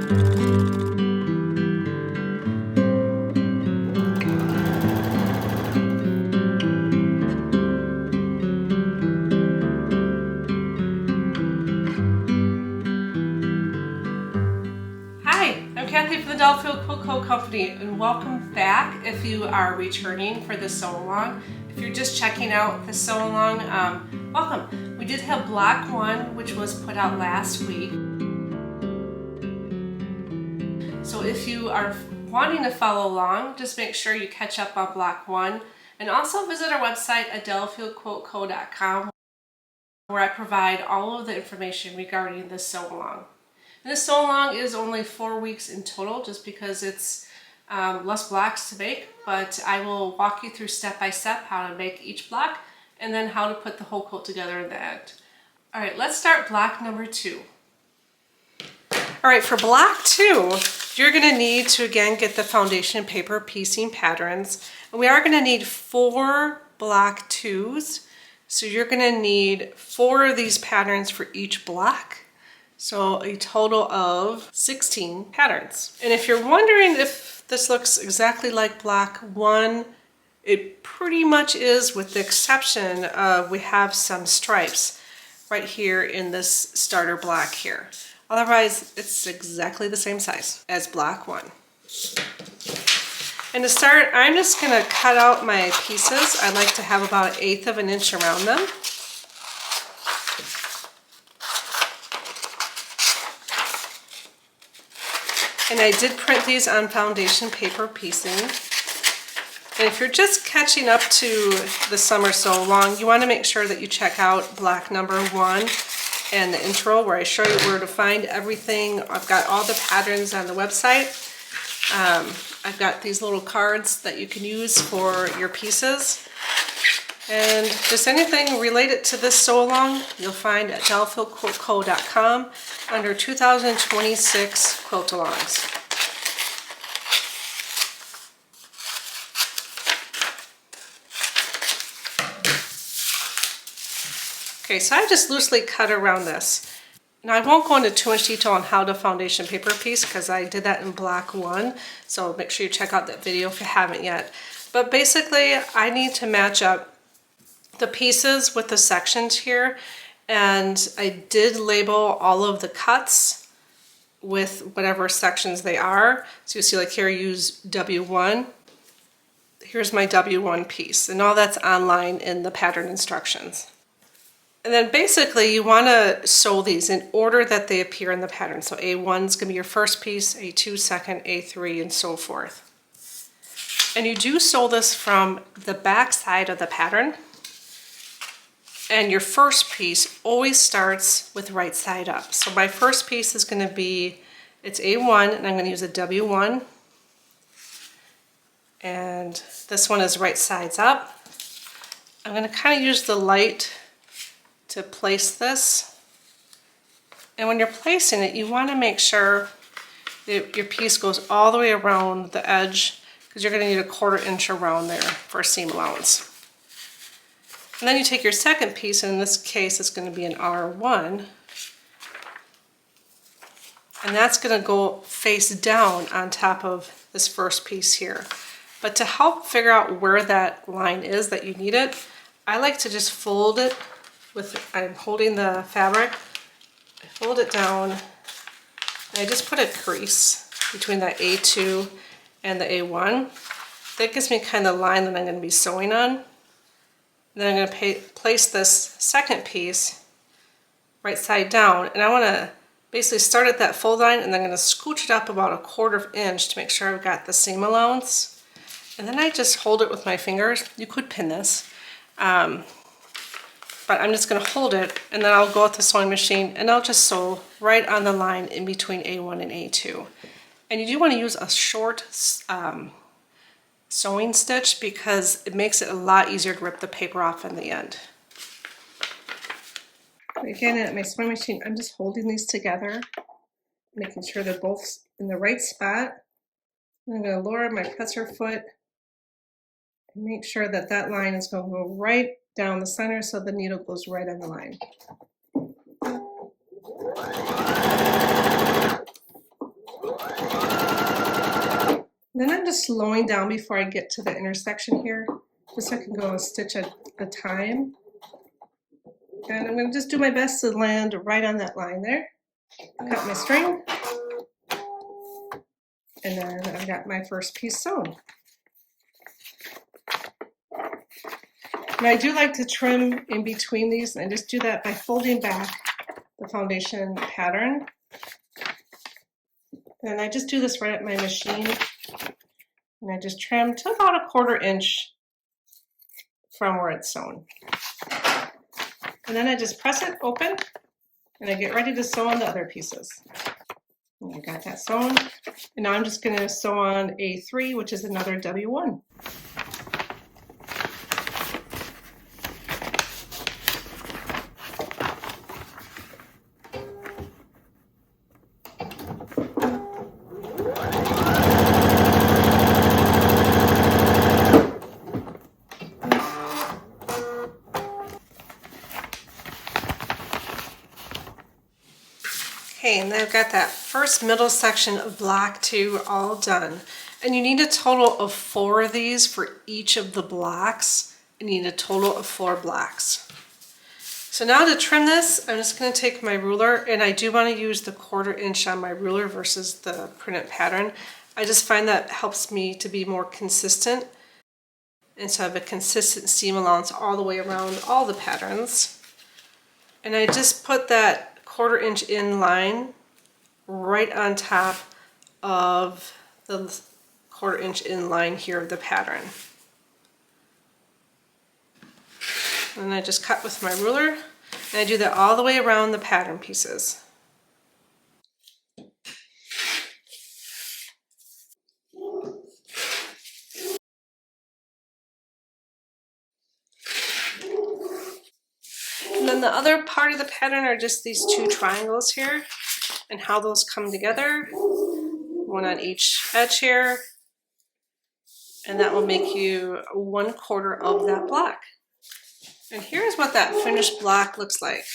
From the Delafield Quilt Company, and welcome back if you are returning for the sew along. If you're just checking out the sew along, welcome. We did have block 1, which was put out last week. So if you are wanting to follow along, just make sure you catch up on block 1, and also visit our website at delafieldquiltco.com, where I provide all of the information regarding the sew along. And this sew along is only 4 weeks in total, just because it's less blocks to make, but I will walk you through step by step how to make each block and then how to put the whole quilt together in the end. All right, let's start block number 2. All right, for block 2, you're gonna need to again get the foundation paper piecing patterns. And we are gonna need 4 block 2s. So you're gonna need 4 of these patterns for each block. So a total of 16 patterns. And if you're wondering if this looks exactly like block 1, it pretty much is, with the exception of we have some stripes right here in this starter block here. Otherwise, it's exactly the same size as block 1. And to start, I'm just gonna cut out my pieces. I like to have about 1/8 of an inch around them. And I did print these on foundation paper piecing. And if you're just catching up to the summer sew along, you want to make sure that you check out block number 1 and the intro, where I show you where to find everything. I've got all the patterns on the website. I've got these little cards that you can use for your pieces. And just anything related to this sew along, you'll find at delafieldquiltco.com under 2026 quilt alongs. Okay, so I just loosely cut around this. Now I won't go into too much detail on how to foundation paper piece, because I did that in block 1. So make sure you check out that video if you haven't yet. But basically, I need to match up the pieces with the sections here, and I did label all of the cuts with whatever sections they are. So you see, like here I use W1. Here's my W1 piece, and all that's online in the pattern instructions. And then basically you want to sew these in order that they appear in the pattern. So A1 is going to be your first piece, A2 second, A3, and so forth. And you do sew this from the back side of the pattern. And your first piece always starts with right side up. So my first piece is going to be, it's A1, and I'm going to use a W1. And this one is right sides up. I'm going to kind of use the light to place this. And when you're placing it, you want to make sure that your piece goes all the way around the edge, because you're going to need a 1/4 inch around there for a seam allowance. And then you take your second piece, and in this case it's going to be an R1, and that's going to go face down on top of this first piece here. But to help figure out where that line is that you need it, I like to just fold it with, I'm holding the fabric, I fold it down, and I just put a crease between that A2 and the A1. That gives me kind of the line that I'm going to be sewing on. Then I'm going to place this second piece right side down, and I want to basically start at that fold line, and then I'm going to scooch it up about a 1/4 inch to make sure I've got the seam allowance. And then I just hold it with my fingers. You could pin this, but I'm just going to hold it, and then I'll go with the sewing machine, and I'll just sew right on the line in between A1 and A2. And you do want to use a short sewing stitch, because it makes it a lot easier to rip the paper off in the end. Again, at my sewing machine, I'm just holding these together, making sure they're both in the right spot. I'm going to lower my presser foot and make sure that that line is going to go right down the center, so the needle goes right on the line. Then I'm just slowing down before I get to the intersection here, just so I can go a stitch at a time. And I'm going to just do my best to land right on that line there. Cut my string, and then I've got my first piece sewn. And I do like to trim in between these, and I just do that by folding back the foundation pattern. And I just do this right at my machine, and I just trim to about a 1/4 inch from where it's sewn. And then I just press it open, and I get ready to sew on the other pieces. And I got that sewn, and now I'm just going to sew on A3, which is another W1. Okay, and then I've got that first middle section of block 2 all done. And you need a total of 4 of these for each of the blocks. You need a total of 4 blocks. So now to trim this, I'm just going to take my ruler, and I do want to use the 1/4 inch on my ruler versus the printed pattern. I just find that helps me to be more consistent, and so I have a consistent seam allowance all the way around all the patterns. And I just put that 1/4 inch in line right on top of the 1/4 inch in line here of the pattern. And I just cut with my ruler, and I do that all the way around the pattern pieces. And then the other part of the pattern are just these 2 triangles here, and how those come together, one on each edge here, and that will make you 1/4 of that block. And here's what that finished block looks like.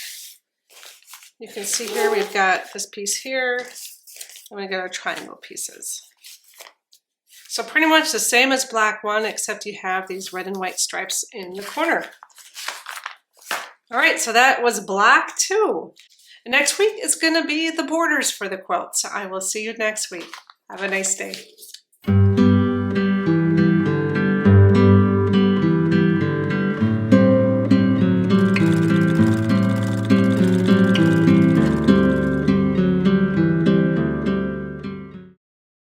You can see here we've got this piece here, and we've got our triangle pieces. So pretty much the same as block 1, except you have these red and white stripes in the corner. All right, so that was block 2. And next week is going to be the borders for the quilt. So I will see you next week. Have a nice day.